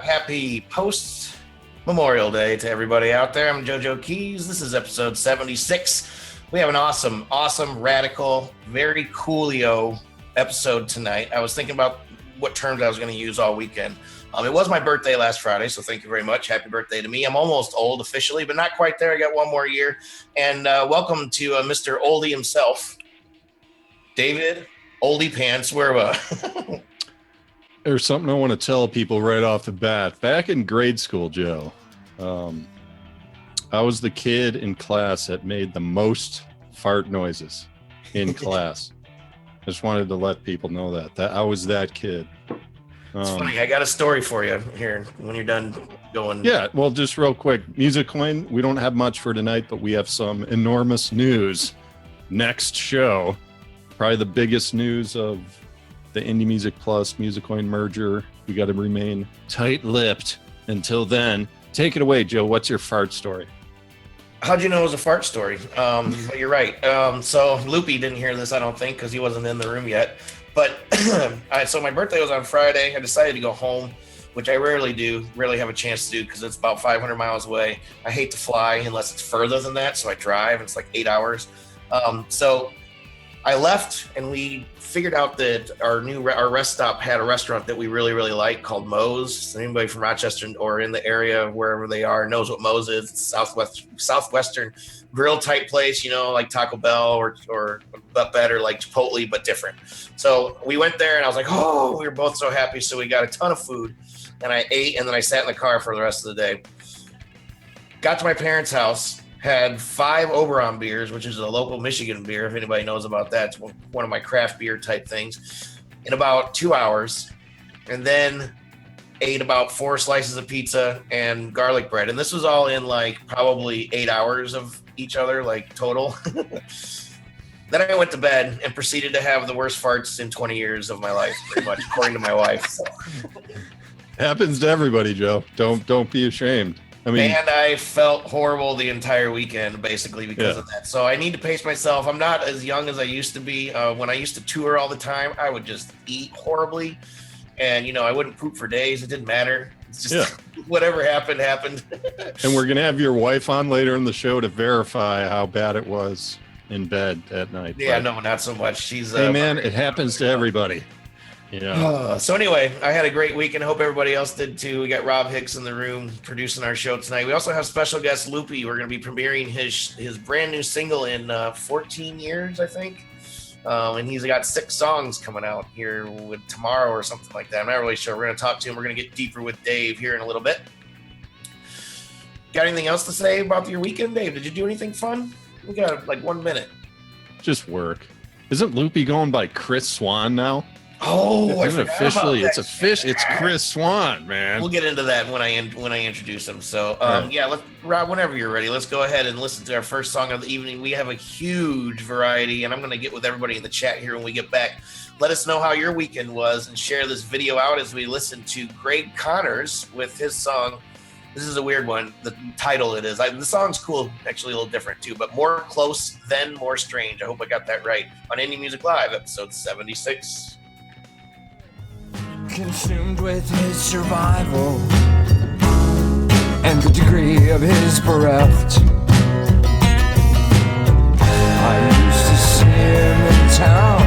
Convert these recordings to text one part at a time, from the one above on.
Happy post-Memorial Day to everybody out there. I'm JoeJoeKeys. This is episode 76. We have an awesome, radical, very coolio episode tonight. I was thinking about what terms I was going to use all weekend. It was my birthday last Friday, so thank you very much. Happy birthday to me. I'm almost old officially, but not quite there. I got one more year. And welcome to Mr. Oldie himself, David Oldie Pants Werba. There's something I want to tell people right off the bat. Back in grade school, Joe, I was the kid in class that made the most fart noises in class. I just wanted to let people know that I was that kid. It's funny. I got a story for you here when you're done going. Yeah, well, just real quick. Music Coin, we don't have much for tonight, but we have some enormous news. Next show, probably the biggest news of the Indie Music Plus Music Coin merger. We got to remain tight-lipped until then. Take it away, Joe. What's your fart story? How'd you know it was a fart story? But you're right. So Luppy didn't hear this, I don't think, because he wasn't in the room yet. But so my birthday was on Friday. I decided to go home, which I rarely have a chance to do because it's about 500 miles away. I hate to fly unless it's further than that, so I drive. It's like 8 hours. So I left, and we figured out that our rest stop had a restaurant that we really, really like called Moe's. So anybody from Rochester or in the area, wherever they are, knows what Moe's is. It's Southwestern grill type place, like Taco Bell or but better, like Chipotle, but different. So we went there, and I was like, oh, we were both so happy. So we got a ton of food, and I ate, and then I sat in the car for the rest of the day. Got to my parents' house. Had 5 Oberon beers, which is a local Michigan beer, if anybody knows about that. It's one of my craft beer type things, in about 2 hours. And then ate about 4 slices of pizza and garlic bread. And this was all in like probably 8 hours of each other, like total. Then I went to bed and proceeded to have the worst farts in 20 years of my life, pretty much, according to my wife. So. Happens to everybody, Joe. Don't be ashamed. And I felt horrible the entire weekend, basically, because of that. So I need to pace myself. I'm not as young as I used to be. When I used to tour all the time, I would just eat horribly. And, I wouldn't poop for days. It didn't matter. It's just whatever happened. And we're going to have your wife on later in the show to verify how bad it was in bed at night. Yeah, no, not so much. She's hey, man, it happens to everybody. Yeah. So anyway, I had a great week, and I hope everybody else did too. We got Rob Hix in the room producing our show tonight. We also have special guest Luppy. We're going to be premiering his brand new single in 14 years, I think. And he's got 6 songs coming out here with tomorrow or something like that. I'm not really sure. We're going to talk to him. We're going to get deeper with Dave here in a little bit. Got anything else to say about your weekend, Dave? Did you do anything fun? We got like 1 minute. Just work. Isn't Luppy going by Chris Swan now? Oh, it's officially it's Chris Swan, man. We'll get into that when I introduce him. So Rob, whenever you're ready, let's go ahead and listen to our first song of the evening. We have a huge variety, and I'm going to get with everybody in the chat here when we get back. Let us know how your weekend was, and share this video out as we listen to Greg Connors with his song. This is a weird one. The title it is. The song's cool, actually a little different too, but More Close Than More Strange. I hope I got that right. On Indie Music Live, episode 76. Consumed with his survival and the degree of his bereft. I used to see him in town.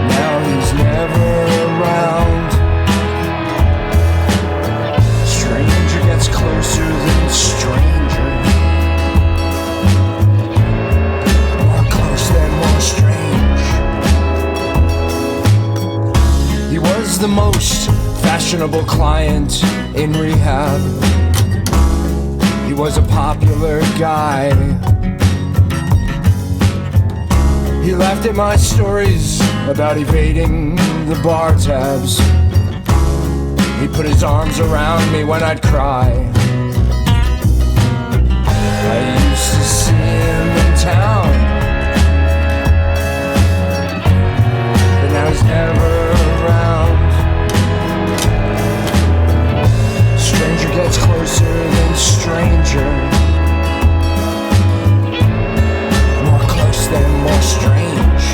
Now he's never around. Stranger gets closer than stranger. More close than more strange. He was the most fashionable client in rehab. He was a popular guy. He laughed at my stories about evading the bar tabs. He put his arms around me when I'd cry. I used to see him in town, but now he's never around. Stranger gets closer than stranger. More close than more strange.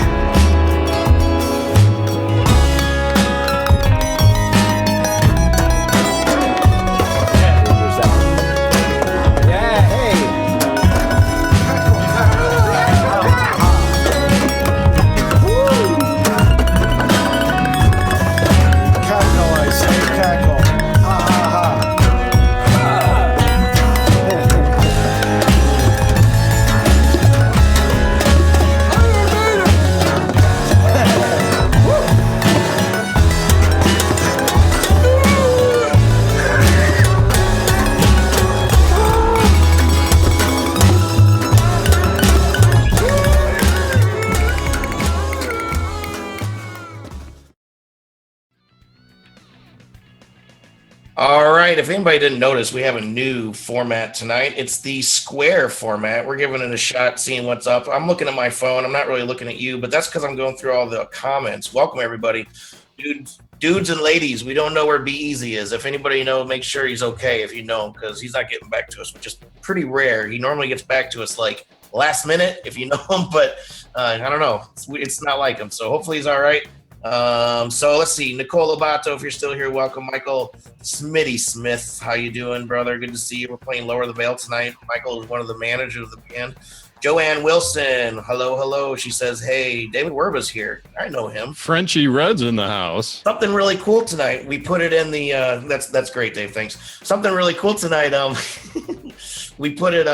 right. If anybody didn't notice, we have a new format tonight. It's the square format. We're giving it a shot, seeing what's up. I'm looking at my phone. I'm not really looking at you, but that's because I'm going through all the comments. Welcome, everybody. Dudes and ladies, we don't know where Be Easy is. If anybody knows, make sure he's okay if you know him, because he's not getting back to us, which is pretty rare. He normally gets back to us like last minute if you know him, but I don't know. It's not like him. So hopefully he's all right. So let's see. Nicole Lobato, if you're still here, welcome. Michael Smitty Smith, how you doing, brother? Good to see you. We're playing Lower the Veil tonight. Michael is one of the managers of the band. Joanne Wilson, hello. She says, hey, David Werba's here. I know him. Frenchie Red's in the house. Something really cool tonight. We put it in the that's great, Dave. Thanks. Something really cool tonight. We put it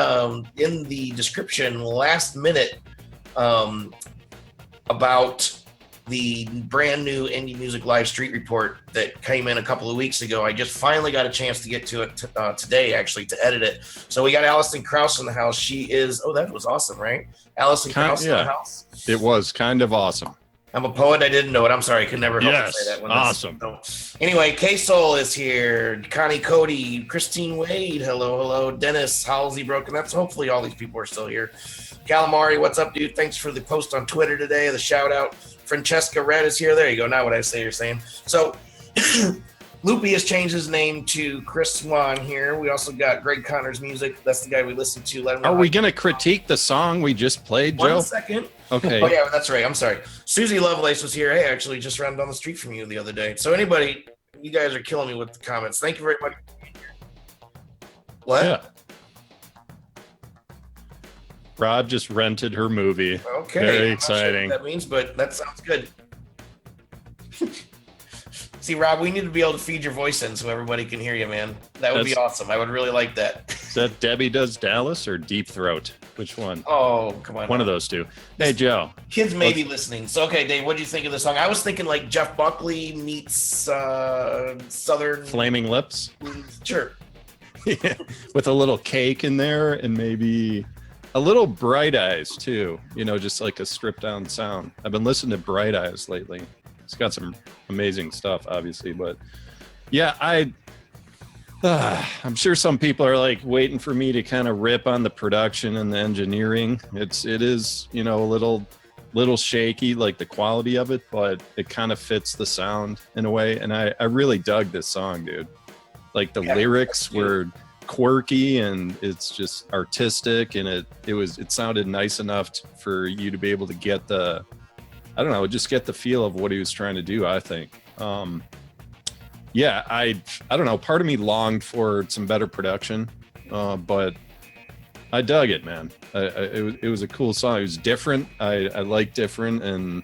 in the description last minute about the brand new Indie Music Live Street Report that came in a couple of weeks ago. I just finally got a chance to get to it today, actually, to edit it. So we got Allison Krause in the house. She is, that was awesome, right? Allison Krause in the house. It was kind of awesome. I'm a poet. I didn't know it. I'm sorry. I could never help but say that one. Awesome. Anyway, K-Soul is here. Connie Cody, Christine Wade. Hello. Dennis, Halsey Broken. That's hopefully all these people are still here. Calamari, what's up, dude? Thanks for the post on Twitter today, the shout out. Francesca Red is here. There you go. Now what I say you're saying. So Luppy has changed his name to Chris Swan here. We also got Greg Connor's music. That's the guy we listened to. Are we going to critique the song we just played, Joe? 1 second. Okay. Oh, yeah, that's right. I'm sorry. Susie Lovelace was here. Hey, actually just ran down the street from you the other day. So anybody, you guys are killing me with the comments. Thank you very much. What? Yeah. Rob just rented her movie. Okay. Very I'm exciting. not sure what that means, but that sounds good. See, Rob, we need to be able to feed your voice in so everybody can hear you, man. That would be awesome. I would really like that. Is that Debbie Does Dallas or Deep Throat? Which one? Oh, come on. One of those two. Hey, Joe. Kids may be listening. So, okay, Dave, what do you think of the song? I was thinking like Jeff Buckley meets Southern... Flaming Lips? Sure. Yeah. With a little cake in there and maybe... a little Bright Eyes too, just like a stripped down sound. I've been listening to Bright Eyes lately. It's got some amazing stuff, obviously, but yeah, I'm sure some people are like waiting for me to kind of rip on the production and the engineering. It is, a little shaky, like the quality of it, but it kind of fits the sound in a way. And I really dug this song, dude. Like the lyrics were quirky and it's just artistic, and it sounded nice enough for you to be able to get just get the feel of what he was trying to do, I think. I don't know, part of me longed for some better production, but I dug it, man. It was a cool song. It was different. I like different, and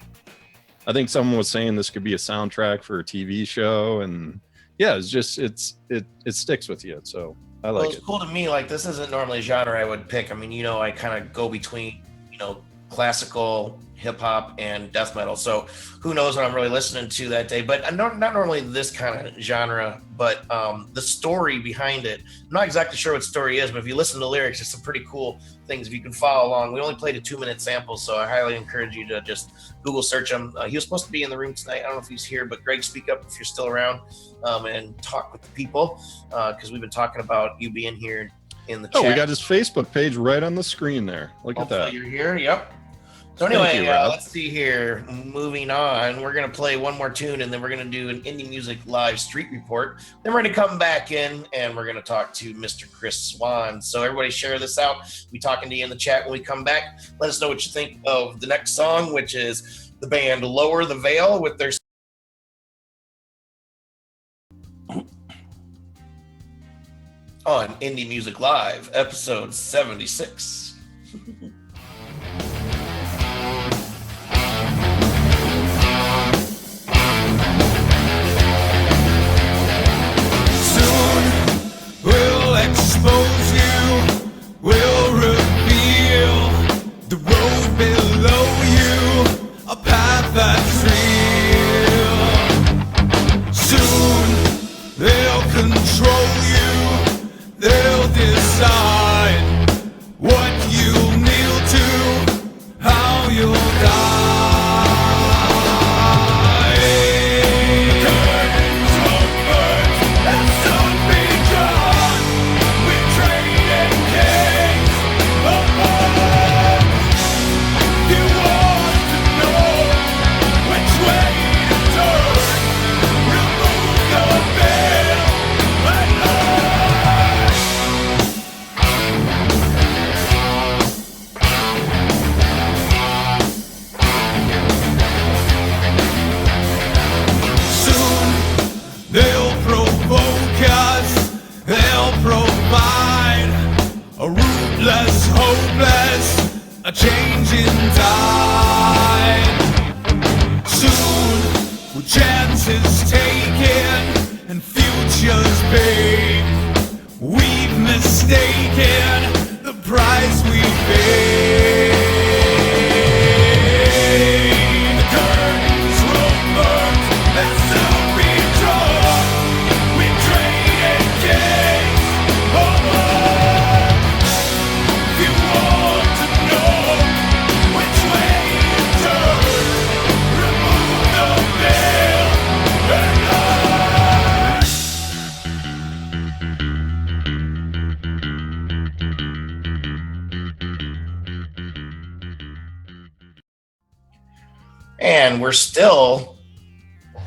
I think someone was saying this could be a soundtrack for a TV show, and yeah, it sticks with you, so I like it. It's cool to me. Like, this isn't normally a genre I would pick. I mean, I kind of go between, classical, hip hop, and death metal. So who knows what I'm really listening to that day. But not normally this kind of genre, but the story behind it. I'm not exactly sure what story is, but if you listen to the lyrics, it's some pretty cool things if you can follow along. We only played a 2-minute sample, so I highly encourage you to just Google search him. He was supposed to be in the room tonight. I don't know if he's here, but Greg, speak up if you're still around and talk with the people, because we've been talking about you being here in the chat. Oh, we got his Facebook page right on the screen there. Look at that. You're here. Yep. So anyway, let's see here. Moving on, we're going to play one more tune, and then we're going to do an Indie Music Live Street Report. Then we're going to come back in, and we're going to talk to Mr. Chris Swan. So everybody share this out. We'll be talking to you in the chat when we come back. Let us know what you think of the next song, which is the band Lower the Veil with their... on Indie Music Live, episode 76. We'll expose you, we'll reveal the road below you, a path that's real. Soon they'll control you, they'll decide what you need. Less hopeless, a changing tide. Soon, with chances taken and futures paid, we've mistaken the price we paid. The curtains will burn and soon be drawn. We traded kings over. If you want to know which way you turn, remove the veil and And we're still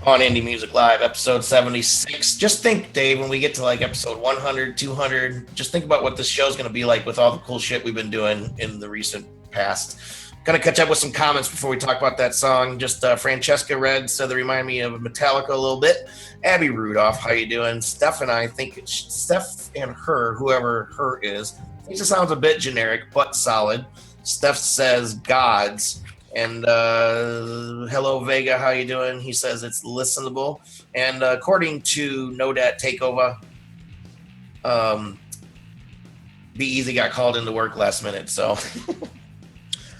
on Indie Music Live, episode 76. Just think, Dave, when we get to like episode 100, 200, just think about what this show's going to be like with all the cool shit we've been doing in the recent past. Going to catch up with some comments before we talk about that song. Just Francesca Red said they remind me of Metallica a little bit. Abby Rudolph, how you doing? Steph and I think Steph and her, whoever her is, thinks it sounds a bit generic, but solid. Steph says gods. And hello Vega, how you doing? He says it's listenable. And according to No Dat Takeover, Be Easy got called into work last minute, so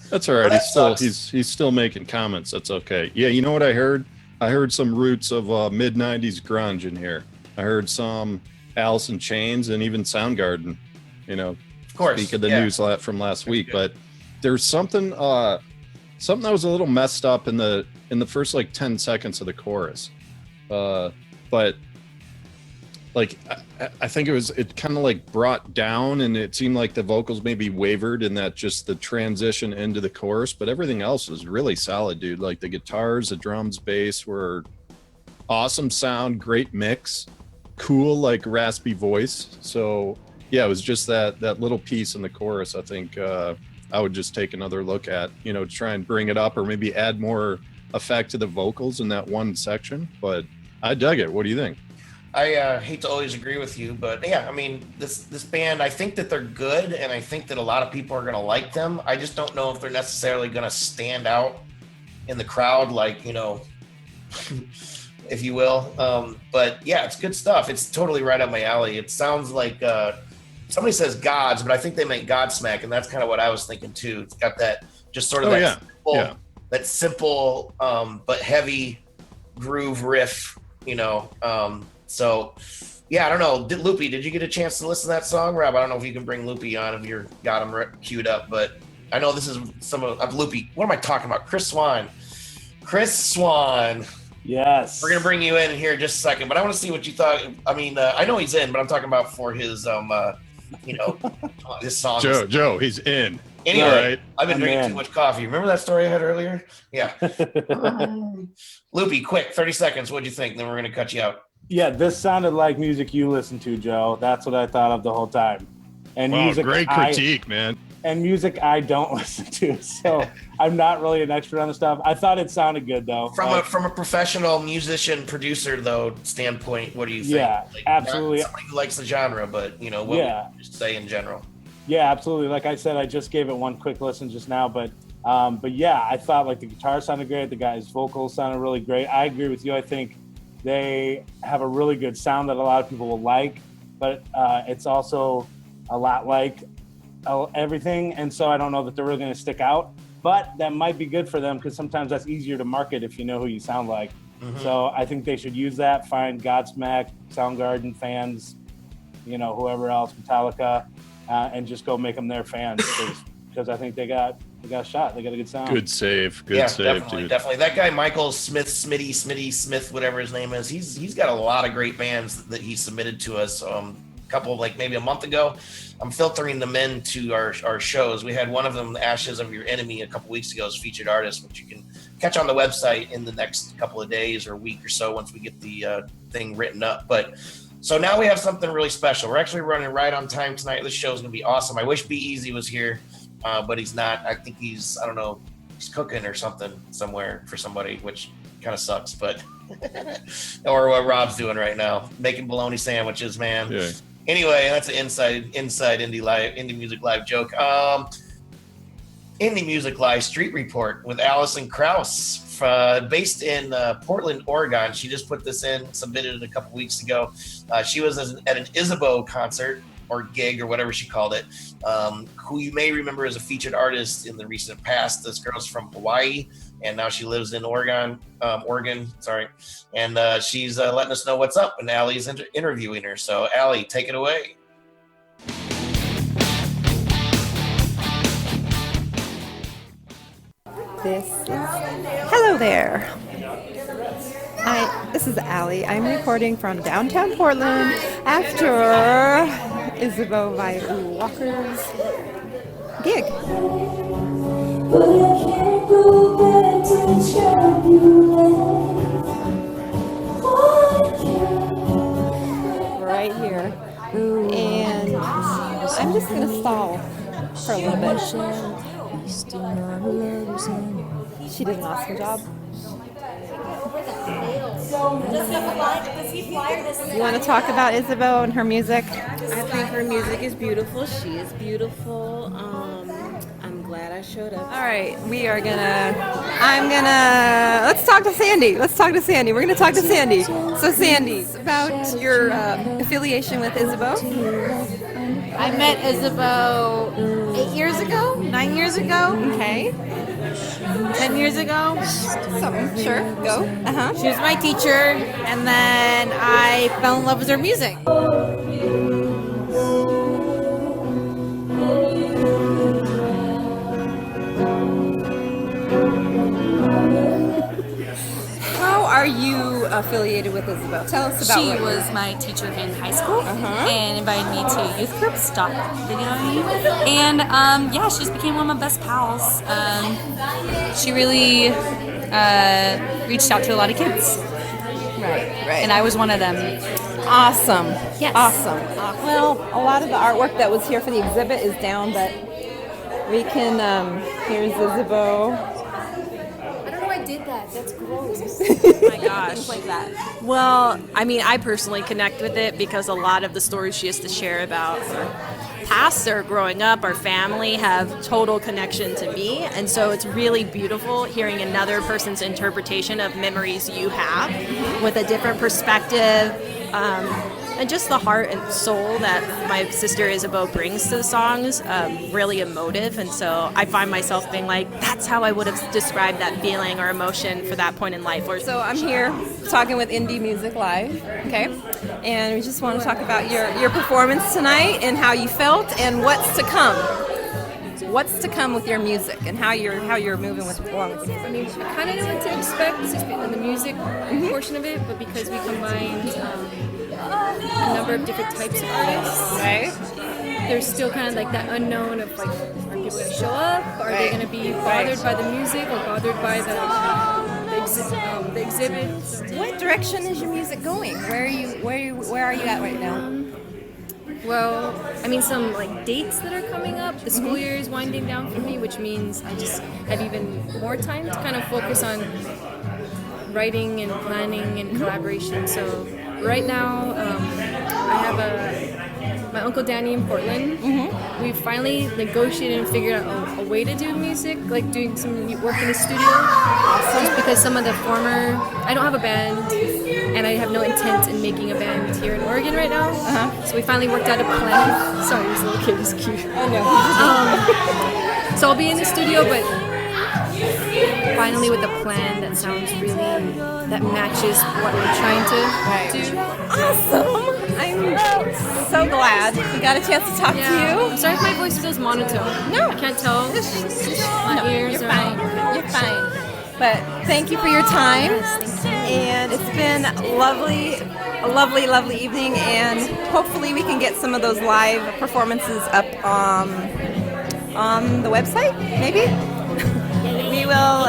That's all right. Well, He's still making comments. That's okay. Yeah, you know what I heard? I heard some roots of mid '90s grunge in here. I heard some Alice in Chains and even Soundgarden. You know, of course. Speak of the news from last week, but there's something that was a little messed up in the first like 10 seconds of the chorus. But like I think it kind of like brought down, and it seemed like the vocals maybe wavered in that, just the transition into the chorus, but everything else was really solid, dude. Like the guitars, the drums, bass were awesome sound, great mix, cool like raspy voice. So yeah, it was just that little piece in the chorus I think I would just take another look at, you know, to try and bring it up or maybe add more effect to the vocals in that one section. But I dug it. What do you think? I hate to always agree with you, but yeah, I mean, this band, I think that they're good, and I think that a lot of people are going to like them. I just don't know if they're necessarily going to stand out in the crowd, like, you know, if you will. But yeah, it's good stuff. It's totally right up my alley. It sounds like somebody says gods, but I think they meant Godsmack, and that's kind of what I was thinking too. It's got that just sort of that simple but heavy groove riff, you know. So yeah, I don't know. Luppy, did you get a chance to listen to that song? Rob, I don't know if you can bring Luppy on if you're got him queued up, but I know this is some of Luppy. What am I talking about? Chris Swan. Yes. We're gonna bring you in here in just a second, but I want to see what you thought. I mean, I know he's in, but I'm talking about for his you know, this song. Joe, he's in. Anyway, right. I've been drinking too much coffee. Remember that story I had earlier? Yeah. Luppy, quick, 30 seconds. What'd you think? Then we're going to cut you out. Yeah, this sounded like music you listen to, Joe. That's what I thought of the whole time. And music, great critique, man. And music I don't listen to, so I'm not really an expert on the stuff. I thought it sounded good though. From a professional musician producer though standpoint, what do you think? Yeah, like, absolutely. Somebody who likes the genre, but you know, what would you just say in general? Yeah, absolutely. Like I said, I just gave it one quick listen just now, but yeah, I thought like the guitar sounded great. The guy's vocals sounded really great. I agree with you. I think they have a really good sound that a lot of people will like, but it's also a lot like everything. And so I don't know that they're really going to stick out, but that might be good for them because sometimes that's easier to market if you know who you sound like. Mm-hmm. So I think they should use that, find Godsmack, Soundgarden fans, you know, whoever else, Metallica, and just go make them their fans because I think they got a shot. They got a good sound. Good save, definitely, dude. Definitely. That guy, Michael Smitty, whatever his name is, he's got a lot of great bands that he submitted to us. A couple, like maybe a month ago. I'm filtering them into our shows. We had one of them, Ashes of Your Enemy, a couple weeks ago as featured artist, which you can catch on the website in the next couple of days or week or so once we get the thing written up. But so now we have something really special. We're actually running right on time tonight. This show is going to be awesome. I wish Be Easy was here, but he's not. I think he's cooking or something somewhere for somebody, which kind of sucks, but or what Rob's doing right now, making bologna sandwiches, man. Yeah. Anyway, that's an inside indie music live joke. Indie Music Live Street Report with Allison Krauss, based in Portland, Oregon. She just put this in, submitted it a couple weeks ago. She was at an Isabeau concert or gig or whatever she called it, who you may remember as a featured artist in the recent past. This girl's from Hawaii, and now she lives in Oregon. And she's letting us know what's up, and Allie's interviewing her. So, Allie, take it away. Hello there. This is Allie. I'm reporting from downtown Portland after Isabeau by Walker's gig. But I can't go back to the child you left. Right here. And I'm just going to stall for a little bit. She did an awesome job. You want to talk about Isabeau and her music? I think her music is beautiful. She is beautiful. I'm glad I showed up. All right, let's talk to Sandy. We're going to talk to Sandy. So Sandy, about your affiliation with Isabeau. I met Isabeau 9 years ago. Okay. 10 years ago. Something, sure, go. She was my teacher, and then I fell in love with her music. How are you affiliated with Isabeau? Tell us about She was my teacher in high school and invited me to youth group. Stop videoing. And she just became one of my best pals. She really reached out to a lot of kids. Right. And I was one of them. Awesome. Yes. Awesome. Well, a lot of the artwork that was here for the exhibit is down, but we can, here's Isabeau. I don't know why I did that. That's gross. Oh my gosh. Like that. Well, I mean, I personally connect with it because a lot of the stories she has to share about her past, or growing up, our family, have total connection to me. And so it's really beautiful hearing another person's interpretation of memories you have with a different perspective. And just the heart and soul that my sister Isabeau brings to the songs, really emotive. And so I find myself being like, that's how I would have described that feeling or emotion for that point in life. So I'm here talking with Indie Music Live, okay? And we just want to talk about your performance tonight and how you felt and what's to come. What's to come with your music and how you're moving along with it. I mean, I kind of know what to expect in the music portion of it, but because we combined a number of different types of artists, Right. there's still kind of like that unknown of like, are people going to show up? Are they going to be bothered by the music or bothered by the exhibit? So, What direction is your music going? Where are you at right now? well, I mean, some like dates that are coming up. The school year is winding down for me, which means I just have even more time to kind of focus on writing and planning and collaboration. So right now, I have my Uncle Danny in Portland. We finally negotiated and figured out a way to do music, like doing some work in the studio. Just because some of the former, I don't have a band, and I have no intent in making a band here in Oregon right now. So we finally worked out a plan. Sorry, this little kid is cute. I know. So I'll be in the studio, but finally with a plan that sounds really, that matches what we're trying to do. Awesome! I'm so glad we got a chance to talk to you. I'm sorry if my voice feels monotone. No. I can't tell. My ears You're are fine. You're fine. But thank you for your time. And it's been a lovely evening. And hopefully we can get some of those live performances up on the website, maybe? We will.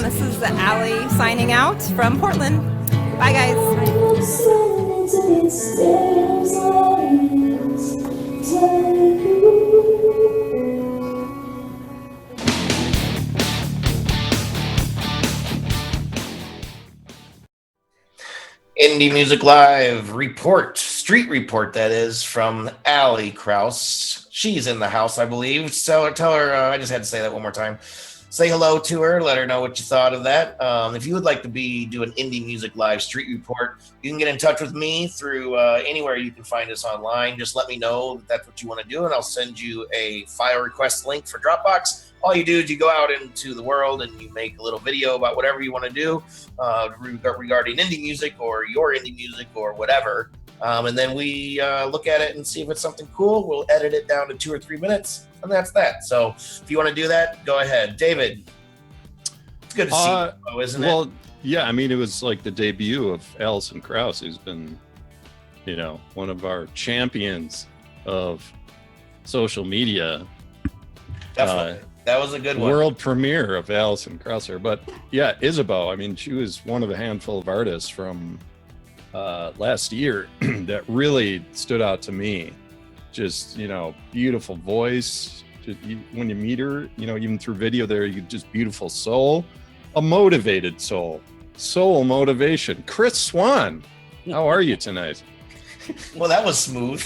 This is Allie signing out from Portland. Bye, guys. Indie Music Live report. street report, that is, from Allie Kraus. She's in the house, I believe. So tell her, I just had to say that one more time. Say hello to her, let her know what you thought of that. If you would like to do an indie music live street report, you can get in touch with me through anywhere you can find us online. Just let me know that that's what you want to do, and I'll send you a file request link for Dropbox. All you do is you go out into the world and you make a little video about whatever you want to do regarding indie music or your indie music or whatever. And then we look at it and see if it's something cool. We'll edit it down to 2 or 3 minutes, and that's that. So if you want to do that, go ahead. David, it's good to see you, isn't it? Well, yeah, I mean, it was like the debut of Allison Krauss, who's been, one of our champions of social media. Definitely. That was a good one. World premiere of Allison Krauser. But yeah, Isabeau, I mean, she was one of a handful of artists from last year that really stood out to me. Just, beautiful voice. When you meet her, even through video there, you just beautiful soul, a motivated soul motivation. Chris Swan, how are you tonight? Well, that was smooth.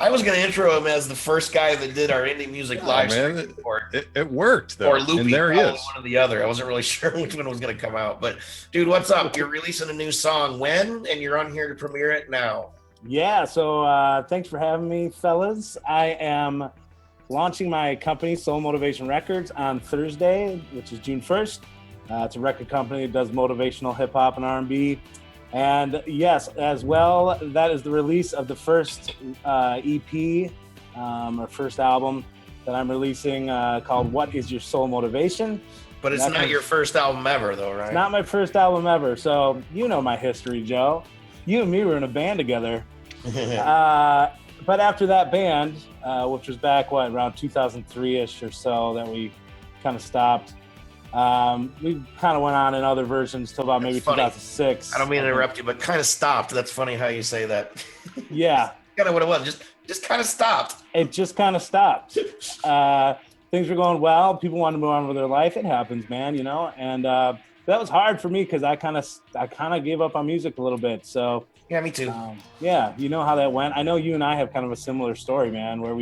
I was going to intro him as the first guy that did our indie music live stream report. It worked, though. Or Luppy, and there he is. One or the other. I wasn't really sure which one was going to come out. But, dude, what's up? You're releasing a new song when? And you're on here to premiere it now. Yeah, so thanks for having me, fellas. I am launching my company, Soul Motivation Records, on Thursday, which is June 1st. It's a record company that does motivational hip-hop and R&B. And yes, as well, that is the release of the first EP, or first album that I'm releasing called What Is Your Soul Motivation? But it's not your first album ever, though, right? It's not my first album ever. So you know my history, Joe. You and me were in a band together. But after that band, which was back, around 2003-ish or so, that we kind of stopped. We kind of went on in other versions till about maybe 2006. I don't mean to interrupt you, but kind of stopped. That's funny how you say that. Yeah. Kind of what it was. Just kind of stopped. It just kind of stopped. Things were going well. People wanted to move on with their life. It happens, man, and that was hard for me because I kind of gave up on music a little bit. So yeah, me too. Yeah, you know how that went. I know you and I have kind of a similar story, man, where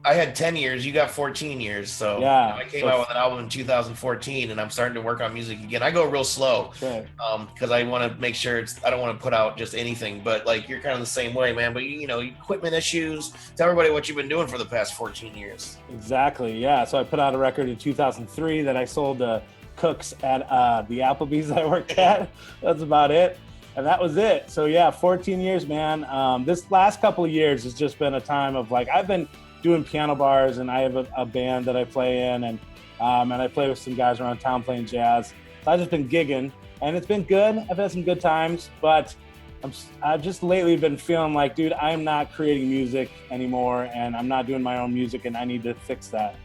I had 10 years. You got 14 years. So yeah, I came out with an album in 2014, and I'm starting to work on music again. I go real slow because I want to make sure I don't want to put out just anything. But like you're kind of the same way, man. But equipment issues. Tell everybody what you've been doing for the past 14 years. Exactly. Yeah. So I put out a record in 2003 that I sold to cooks at the Applebee's I worked at. That's about it. And that was it. So yeah, 14 years, man. This last couple of years has just been a time of I've been doing piano bars, and I have a band that I play in, and I play with some guys around town playing jazz. So I've just been gigging, and it's been good. I've had some good times, but I've just lately been feeling like, dude, I'm not creating music anymore, and I'm not doing my own music, and I need to fix that.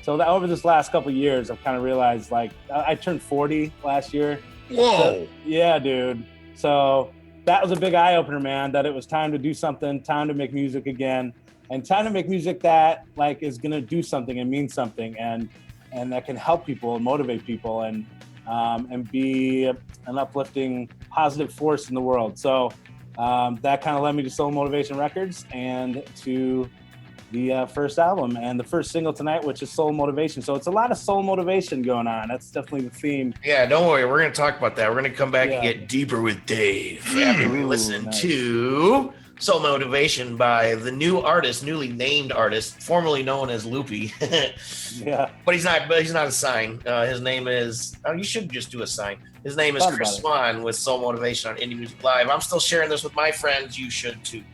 So that over this last couple of years, I've kind of realized, I turned 40 last year. Whoa. So, yeah, dude. So that was a big eye opener, man, that it was time to do something, time to make music again, and time to make music that is going to do something and mean something and that can help people and motivate people and be an uplifting, positive force in the world. So that kind of led me to Soul Motivation Records and to the first album and the first single tonight, which is Soul Motivation. So it's a lot of soul motivation going on. That's definitely the theme. Yeah, don't worry. We're going to talk about that. We're going to come back and get deeper with Dave after we listen to Soul Motivation by the newly named artist, formerly known as Luppy. Yeah. But he's not a sign. His name is, you should just do a sign. His name is Chris Swan with Soul Motivation on Indie Music Live. I'm still sharing this with my friends. You should too.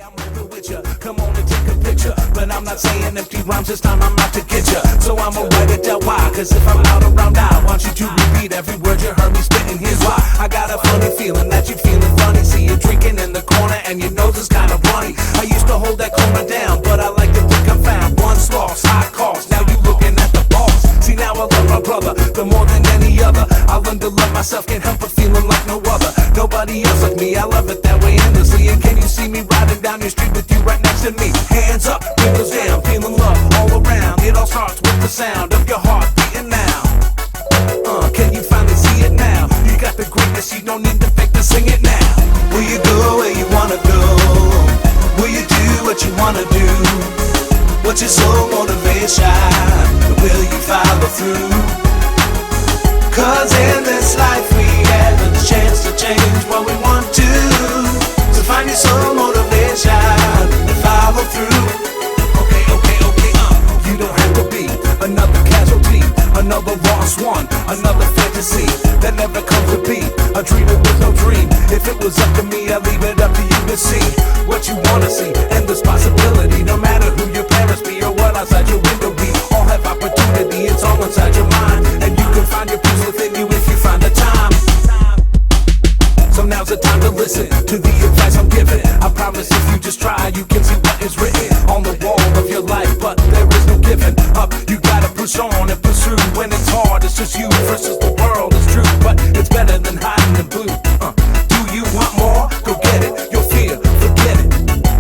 I'm moving with ya, come on and take a picture. But I'm not saying empty rhymes, this time I'm out to get ya. So I'ma write it down why, cause if I'm out around I want you to repeat every word you heard me spitting. Here's why, I got a funny feeling that you feeling funny. See you drinking in the corner and your nose is kinda runny. I used to hold that corner down, but I like to think I'm found. One's lost, high cost, now you looking at the boss. See now I love my brother, the more than any other. I learned to love myself, can't help but feeling like no other. Nobody else like me, I love it that way endlessly. And can you see me riding down your street with you right next to me? Hands up, windows down, feeling love all around. It all starts with the sound of your heart beating now. Can you finally see it now? You got the greatness, you don't need to fake to sing it now. what you wanna do? What's your sole motivation? Will you follow through? Cause in this life we have a chance to change what we want to. So find your sole motivation and follow through. Okay, you don't have to be another casualty, another lost one, another fantasy that never comes to be a dreamer with no dream. If it was up to me, I'd leave it up to you to see what you wanna see. Endless possibility, no matter who your parents be or what outside your window be. All have opportunity, it's all inside your mind, and you can find your peace within you if you find the time. So now's the time to listen to the advice I'm giving. I promise if you just try, you can see what is written on the wall of your life. But there is no giving up. You gotta push on and pursue. When it's hard, it's just you versus the world. It's true, but it's better than hiding in blue. Do you want more? Go get it. Your fear, forget it.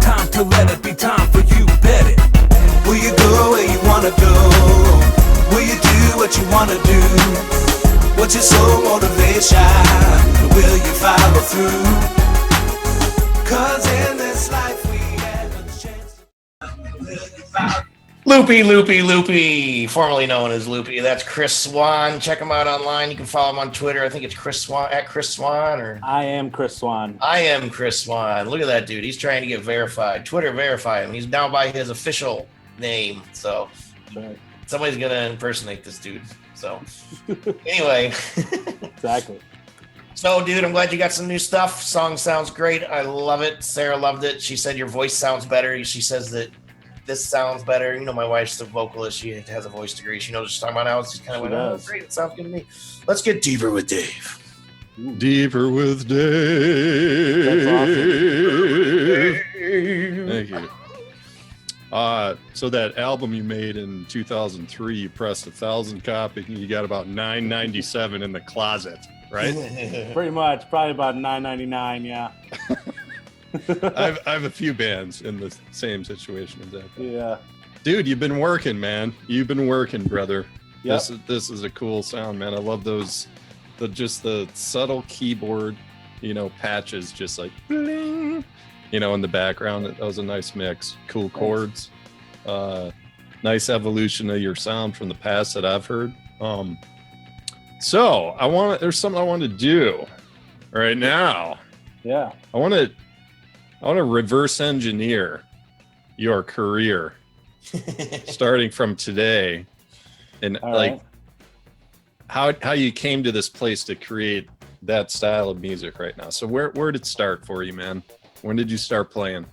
Time to let it be time for you. Bet it. Will you go where you wanna go? Will you do what you wanna do? What's your sole motivation? Will you follow through? Cause in this life we have a chance. Loopy, formerly known as Loopy. That's Chris Swan. Check him out online. You can follow him on Twitter. I think it's Chris Swan at Chris Swan, or I am Chris Swan. I am Chris Swan. Look at that dude. He's trying to get verified. Twitter verify him. He's now by his official name. So Right. somebody's gonna impersonate this dude. So anyway. Exactly. So, dude, I'm glad you got some new stuff. Song sounds great. I love it. Sarah loved it. She said your voice sounds better. She says that this sounds better. You know, my wife's a vocalist. She has a voice degree. She knows what she's talking about now. She's kind of went, oh, great. It sounds good to me. Let's get deeper with Dave. Deeper with Dave. Dave. Thank you. So that album you made in 2003, you pressed 1,000 copies and you got about 997 in the closet, right? Pretty much, probably about $9.99. Yeah. I have a few bands in the same situation exactly. Yeah. Dude, you've been working, man. You've been working, brother. Yep. This is a cool sound, man. I love those, the subtle keyboard, patches, just like bling, in the background. That was a nice mix. Cool chords. Nice evolution of your sound from the past that I've heard. So there's something I want to do right now. Yeah. I want to reverse engineer your career starting from today, and how you came to this place to create that style of music right now. So where did it start for you, man? When did you start playing?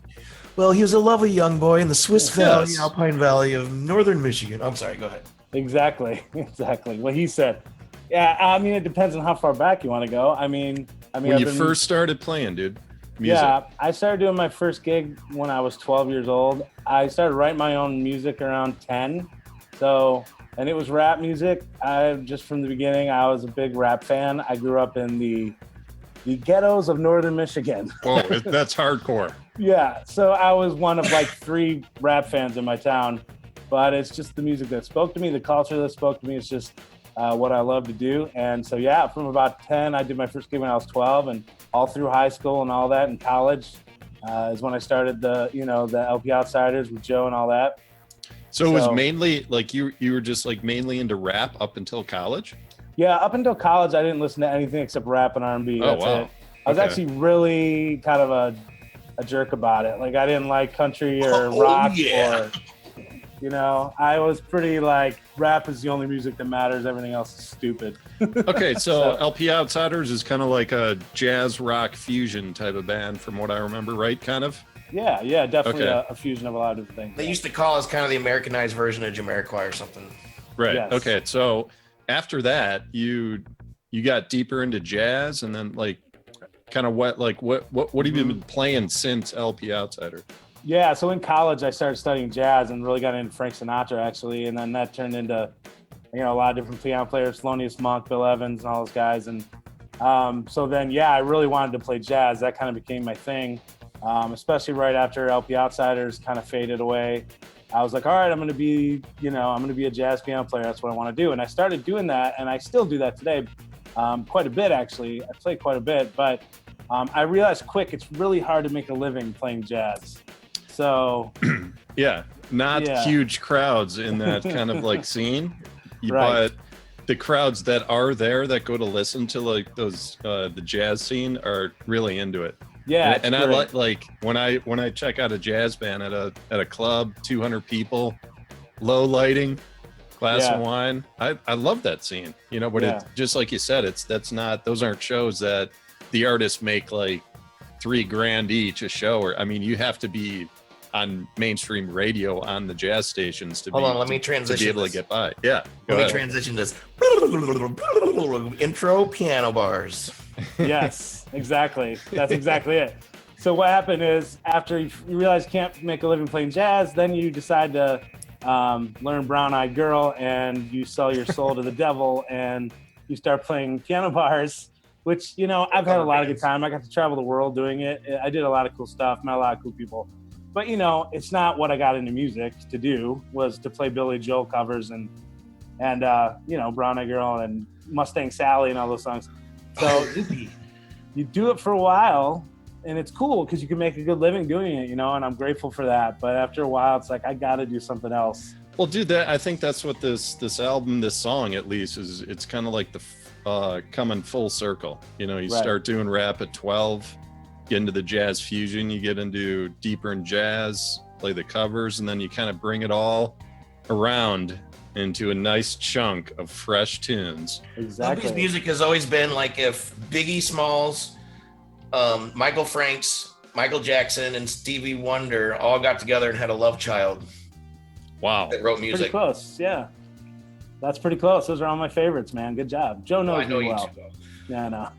Well, he was a lovely young boy in the Swiss Valley, Alpine Valley of northern Michigan. I'm sorry, go ahead. Exactly. What he said. Yeah, I mean, it depends on how far back you want to go. When you first started playing, dude. Music. Yeah, I started doing my first gig when I was 12 years old. I started writing my own music around 10. And it was rap music. Just from the beginning, I was a big rap fan. I grew up in the ghettos of northern Michigan. Whoa, that's hardcore. Yeah, so I was one of like 3 rap fans in my town. But it's just the music that spoke to me, the culture that spoke to me. It's just what I love to do. And so, yeah, from about 10, I did my first gig when I was 12, and all through high school and all that, and college is when I started the LP Outsiders with Joe and all that. So it was mainly like you were just like mainly into rap up until college? Yeah, up until college, I didn't listen to anything except rap and R&B. That's it. I was actually really kind of a jerk about it. Like, I didn't like country or rock or... I was pretty like, rap is the only music that matters. Everything else is stupid. Okay, so LP Outsiders is kind of like a jazz rock fusion type of band from what I remember, right? Kind of? Yeah, definitely a fusion of a lot of different things. They used to call us kind of the Americanized version of Jamiroquai or something. Right, Yes. Okay, so after that, you got deeper into jazz, and then like kind of what have you been playing since LP Outsiders? Yeah, so in college, I started studying jazz and really got into Frank Sinatra, actually. And then that turned into, a lot of different piano players, Thelonious Monk, Bill Evans, and all those guys. And so then, I really wanted to play jazz. That kind of became my thing, especially right after LP Outsiders kind of faded away. I was like, all right, I'm going to be a jazz piano player. That's what I want to do. And I started doing that, and I still do that today quite a bit, actually. I play quite a bit, but I realized quick it's really hard to make a living playing jazz. So Yeah, not huge crowds in that kind of like scene, but the crowds that are there that go to listen to like those the jazz scene are really into it. Yeah, and I like when I check out a jazz band at a club, 200 people, low lighting, glass of wine. I love that scene, you know. But it just like you said, those aren't shows that the artists make like $3,000 each a show. Or I mean, you have to be on mainstream radio on the jazz stations to let me transition to be able to get by. Yeah, let me transition this intro piano bars. Yes, exactly. That's exactly it. So what happened is after you realize you can't make a living playing jazz, then you decide to learn Brown Eyed Girl, and you sell your soul to the devil, and you start playing piano bars, which, you know, I've had a lot of good time. I got to travel the world doing it. I did a lot of cool stuff, met a lot of cool people. But, you know, it's not what I got into music to do, was to play Billy Joel covers and you know, Brown Eyed Girl and Mustang Sally and all those songs. So you do it for a while, and it's cool because you can make a good living doing it, you know, and I'm grateful for that. But after a while, it's like, I got to do something else. Well, dude, I think that's what this album, this song at least, is. It's kind of like the coming full circle. You know, you start doing rap at 12, get into the jazz fusion, you get into deeper in jazz, play the covers, and then you kind of bring it all around into a nice chunk of fresh tunes. Exactly. Luppy's music has always been like if Biggie Smalls, Michael Franks, Michael Jackson, and Stevie Wonder all got together and had a love child. Wow. That wrote music. Pretty close, yeah. That's pretty close. Those are all my favorites, man. Good job. Joe knows me well. Yeah, I know.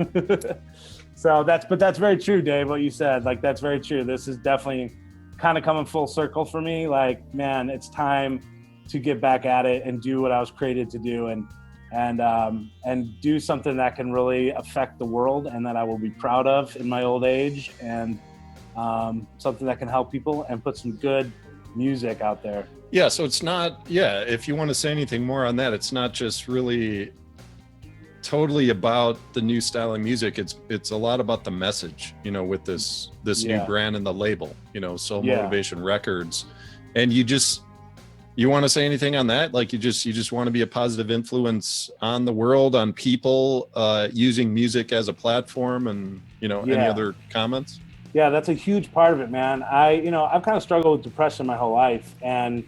So that's very true, Dave, what you said. Like, that's very true. This is definitely kind of coming full circle for me. Like, man, it's time to get back at it and do what I was created to do, and do something that can really affect the world and that I will be proud of in my old age, and something that can help people and put some good music out there. Yeah, so it's not, if you want to say anything more on that, it's not just really totally about the new style of music. It's a lot about the message, you know, with this new brand and the label, you know, Soul Motivation Records. And you want to say anything on that? Like, you just want to be a positive influence on the world, on people, using music as a platform, and, you know, any other comments? Yeah, that's a huge part of it, man. I've kind of struggled with depression my whole life, and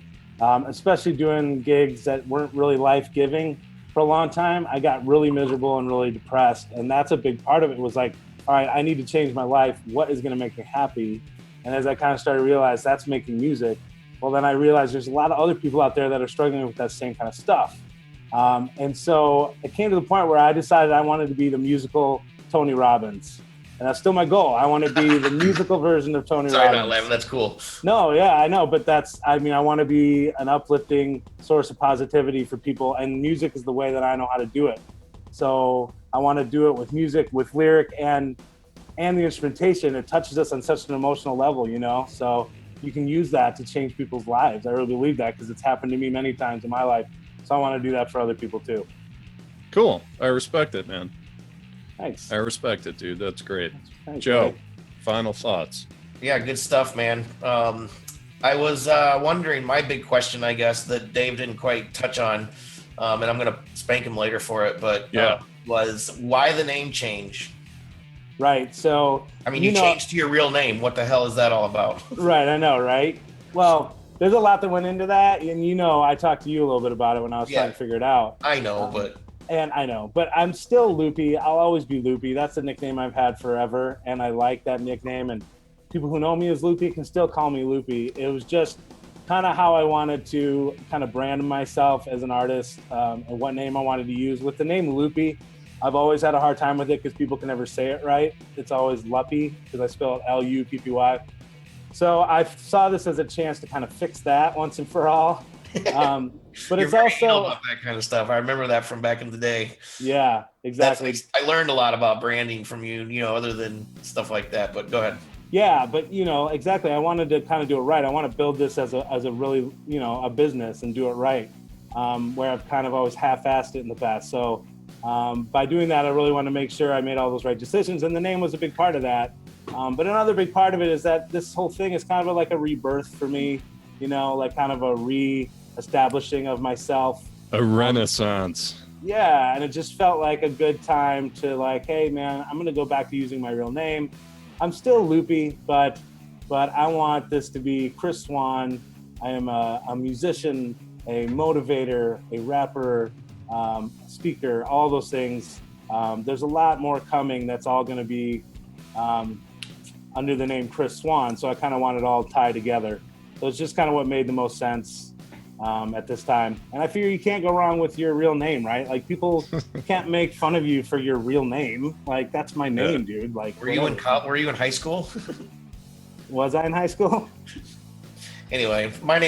especially doing gigs that weren't really life-giving for a long time, I got really miserable and really depressed. And that's a big part of it, was like, all right, I need to change my life. What is going to make me happy? And as I kind of started to realize that's making music, well, then I realized there's a lot of other people out there that are struggling with that same kind of stuff. And so it came to the point where I decided I wanted to be the musical Tony Robbins. And that's still my goal. I want to be the musical version of Tony Robbins. Sorry about laughing. That's cool. No, yeah, I know. But I want to be an uplifting source of positivity for people. And music is the way that I know how to do it. So I want to do it with music, with lyric, and the instrumentation. It touches us on such an emotional level, you know? So you can use that to change people's lives. I really believe that, because it's happened to me many times in my life. So I want to do that for other people too. Cool. I respect it, man. Thanks. I respect it, dude. That's great. Thanks, Joe, Dave. final thoughts. Yeah, good stuff, man. I was wondering, my big question, I guess, that Dave didn't quite touch on, and I'm going to spank him later for it, but was why the name change? Right. So, I mean, you changed to your real name. What the hell is that all about? Right. I know. Right. Well, there's a lot that went into that. And, you know, I talked to you a little bit about it when I was trying to figure it out. I know, but I'm still Luppy. I'll always be Luppy. That's a nickname I've had forever. And I like that nickname. And people who know me as Luppy can still call me Luppy. It was just kind of how I wanted to kind of brand myself as an artist, and what name I wanted to use. With the name Luppy, I've always had a hard time with it because people can never say it right. It's always Luppy, because I spell it Luppy. So I saw this as a chance to kind of fix that once and for all. But it's also about that kind of stuff. I remember that from back in the day. Yeah, exactly. I learned a lot about branding from you, you know, other than stuff like that. But go ahead. Yeah, but you know, exactly. I wanted to kind of do it right. I want to build this as a really, you know, a business and do it right. Where I've kind of always half-assed it in the past. So by doing that, I really want to make sure I made all those right decisions, and the name was a big part of that. But another big part of it is that this whole thing is kind of like a rebirth for me, you know, like kind of a re-establishing of myself. A renaissance. Yeah, and it just felt like a good time to like, hey man, I'm gonna go back to using my real name. I'm still Luppy, but I want this to be Chris Swan. I am a musician, a motivator, a rapper, speaker, all those things. There's a lot more coming that's all gonna be under the name Chris Swan, so I kind of want it all tied together. So it's just kind of what made the most sense at this time. And I figure you can't go wrong with your real name, right? Like people can't make fun of you for your real name. Like that's my name, dude. Like were you in high school? Was I in high school? Anyway, my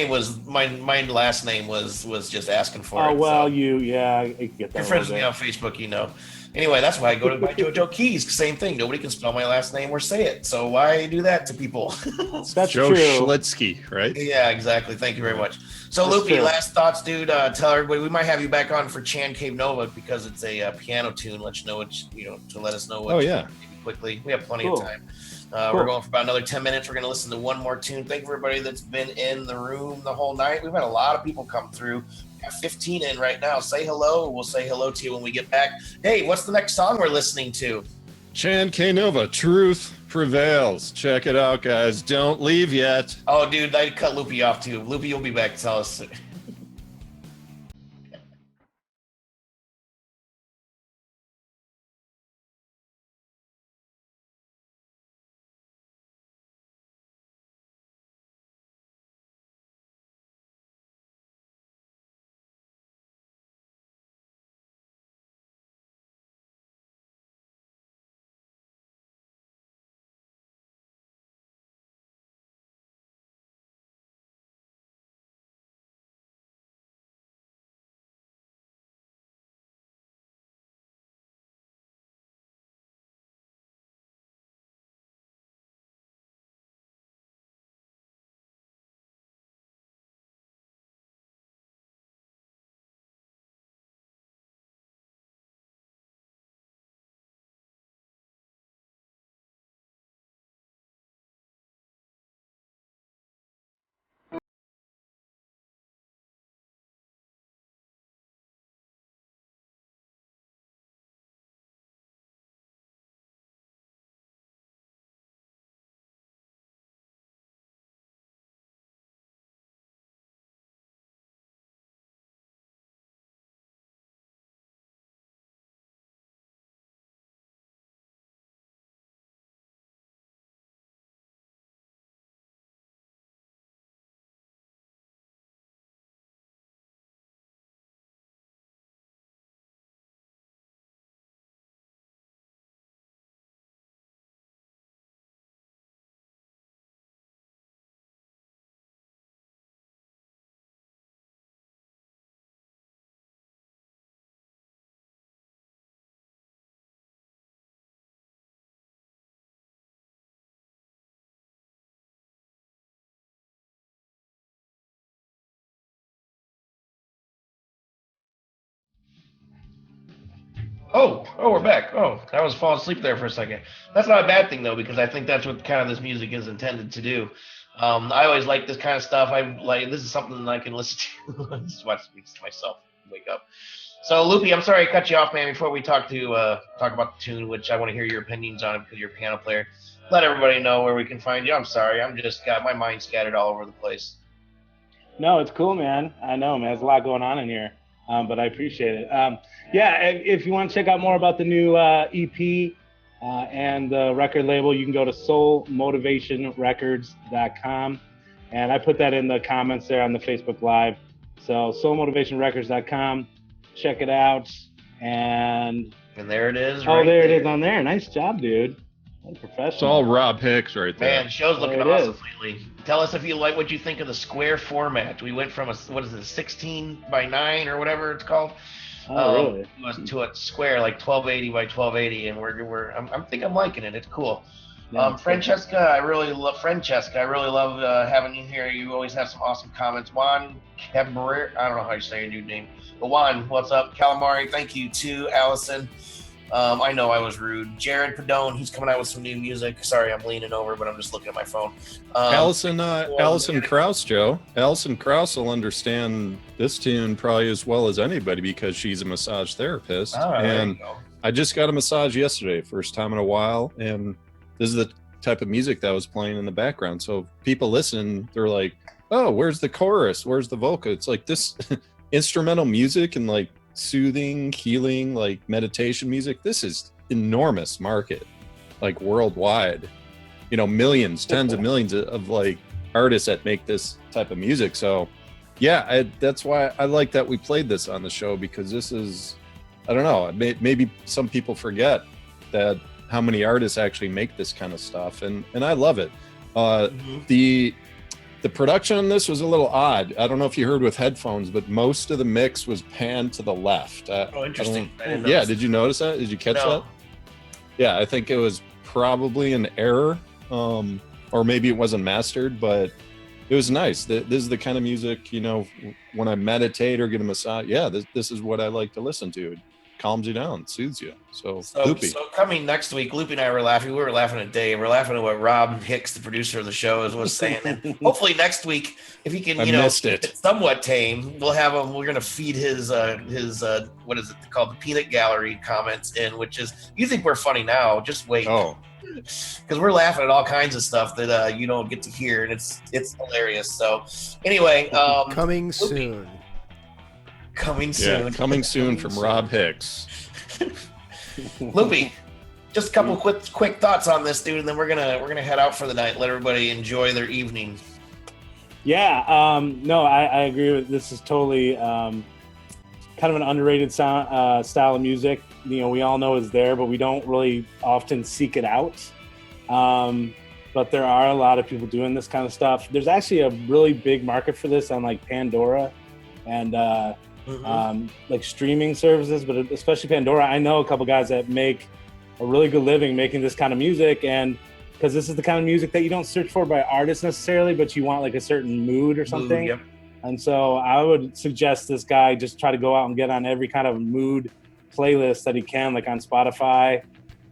last name was just asking for it. Oh well, so. I get that. You're friends with me on Facebook, you know. Anyway, that's why I go to my JoeJoeKeys. Same thing. Nobody can spell my last name or say it. So why do that to people? That's Joe true. Schlitsky, right? Yeah, exactly. Thank you very much. So, That's Luppy, true. last thoughts, dude. Tell everybody we might have you back on for Chan Cave Nova because it's a piano tune. Let you know what to let us know what. Oh yeah. Quickly, we have plenty Cool. of time. Cool. We're going for about another 10 minutes. We're going to listen to one more tune. Thank you, everybody that's been in the room the whole night. We've had a lot of people come through. We got 15 in right now. Say hello. We'll say hello to you when we get back. Hey, what's the next song we're listening to? Chan K Nova, Truth Prevails. Check it out, guys. Don't leave yet. Oh, dude, I cut Luppy off too. Luppy, you'll be back to tell us. Oh, we're back. Oh, I was falling asleep there for a second. That's not a bad thing though, because I think that's what kind of this music is intended to do. I always like this kind of stuff. I like this is something that I can listen to. Just watch myself wake up. So, Luppy, I'm sorry I cut you off, man. Before we talk about the tune, which I want to hear your opinions on it because you're a piano player. Let everybody know where we can find you. I'm sorry, I'm just got my mind scattered all over the place. No, it's cool, man. I know, man. There's a lot going on in here, but I appreciate it. If you want to check out more about the new EP and the record label, you can go to soulmotivationrecords.com. And I put that in the comments there on the Facebook Live. So soulmotivationrecords.com. Check it out. And there it is. Oh, there it is on there. Nice job, dude. Professional. It's all Rob Hix right there. Man, the show's looking awesome lately. Tell us if you like what you think of the square format. We went from a 16 by 9 or whatever it's called. Really? To a square like 1280 by 1280, and I think I'm liking it. It's cool. Yeah, Francesca, I really love having you here. You always have some awesome comments. Juan Cabaret, I don't know how you say your new name, but Juan, what's up? Calamari, thank you too. Allison, I know I was rude. Jared Padone, he's coming out with some new music. Sorry, I'm leaning over, but I'm just looking at my phone. Allison Krauss, Joe. Allison Krauss will understand this tune probably as well as anybody because she's a massage therapist. Oh, and I just got a massage yesterday, first time in a while, and this is the type of music that was playing in the background. So people listen, they're like, oh, where's the chorus? Where's the vocal? It's like this instrumental music and like soothing, healing, like meditation music. This is enormous market, like worldwide, millions, tens of millions of like artists that make this type of music. So yeah, that's why I like that we played this on the show, because this is, I don't know, maybe some people forget that how many artists actually make this kind of stuff, and I love it. The production on this was a little odd. I don't know if you heard with headphones, but most of the mix was panned to the left. Interesting. Yeah, did you notice that? Did you catch that? Yeah, I think it was probably an error, or maybe it wasn't mastered, but it was nice. This is the kind of music, when I meditate or get a massage, this is what I like to listen to. It calms you down, soothes you. So Luppy. So coming next week, Luppy and I were laughing. We were laughing at Dave. We're laughing at what Rob Hix, the producer of the show, was saying. And hopefully next week, if he can, missed keep it somewhat tame, we'll have him. We're going to feed his what is it called, the peanut gallery comments in, which is, you think we're funny now? Just wait. Oh. Because we're laughing at all kinds of stuff that you don't get to hear, and it's hilarious. So anyway, coming Luppy. soon. Coming soon. Yeah, coming soon from Rob Hix. Luppy, just a couple quick thoughts on this, dude, and then we're gonna head out for the night. Let everybody enjoy their evening. Yeah, no, I agree with this. Is totally kind of an underrated sound, style of music. We all know it's there, but we don't really often seek it out. But there are a lot of people doing this kind of stuff. There's actually a really big market for this on like Pandora and like streaming services, but especially Pandora. I know a couple guys that make a really good living making this kind of music, and because this is the kind of music that you don't search for by artists necessarily, but you want like a certain mood or something. Yep. And so I would suggest this guy just try to go out and get on every kind of mood playlist that he can, like on Spotify.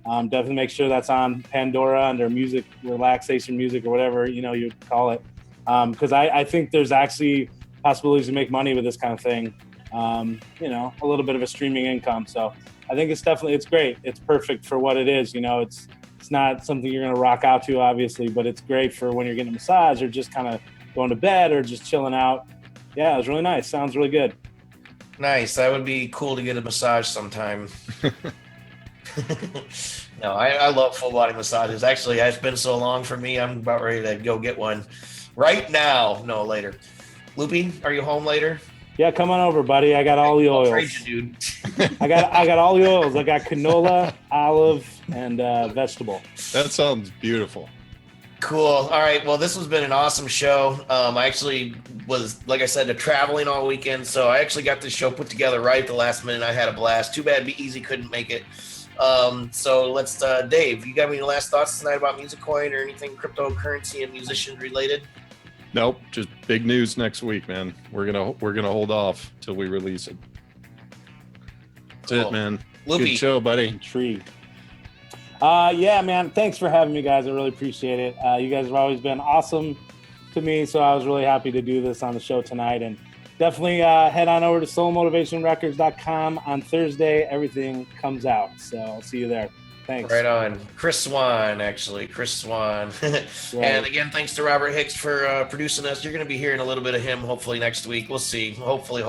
Definitely make sure that's on Pandora under music, relaxation music, or whatever you would call it. Because I think there's actually possibilities to make money with this kind of thing. A little bit of a streaming income. So I think it's great. It's perfect for what it is. It's not something you're going to rock out to, obviously, but it's great for when you're getting a massage or just kind of going to bed or just chilling out. Yeah, it was really nice. Sounds really good. Nice. That would be cool to get a massage sometime. No, I love full body massages. Actually, it's been so long for me. I'm about ready to go get one right now. No, later. Luppy, are you home later? Yeah, come on over, buddy. I got all the oils. I'll trade you, dude. I got all the oils. I got canola, olive, and vegetable. That sounds beautiful. Cool. All right. Well, this has been an awesome show. I actually was, like I said, traveling all weekend, so I actually got this show put together right at the last minute. I had a blast. Too bad Be Easy couldn't make it. So let's, Dave, you got any last thoughts tonight about MusicCoin or anything cryptocurrency and musician related? Nope, just big news next week, man. We're gonna hold off till we release it. That's it, man. Luppy. Good show, buddy. Intrigued. Yeah, man. Thanks for having me, guys. I really appreciate it. You guys have always been awesome to me, so I was really happy to do this on the show tonight. And definitely head on over to soulmotivationrecords.com on Thursday. Everything comes out, so I'll see you there. Thanks. Right on. Chris Swan. And again, thanks to Robert Hix for producing us. You're going to be hearing a little bit of him hopefully next week. We'll see. Hopefully.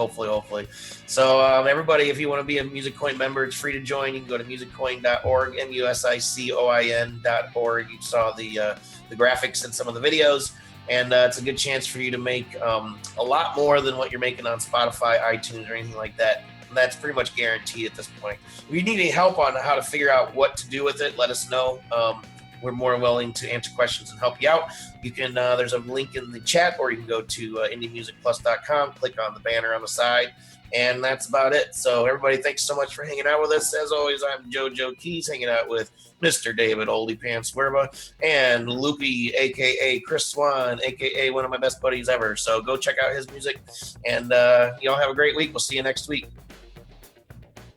So everybody, if you want to be a MusicCoin member, it's free to join. You can go to musiccoin.org, musicoin.org. You saw the graphics and some of the videos. And it's a good chance for you to make a lot more than what you're making on Spotify, iTunes, or anything like that. And that's pretty much guaranteed at this point. If you need any help on how to figure out what to do with it, let us know. We're more willing to answer questions and help you out. You can there's a link in the chat, or you can go to indiemusicplus.com, click on the banner on the side, and that's about it. So everybody, thanks so much for hanging out with us. As always, I'm JoeJoeKeys, hanging out with Mr. David Oldie Pants Werba and Luppy, aka Chris Swan, aka one of my best buddies ever. So go check out his music, and y'all have a great week. We'll see you next week.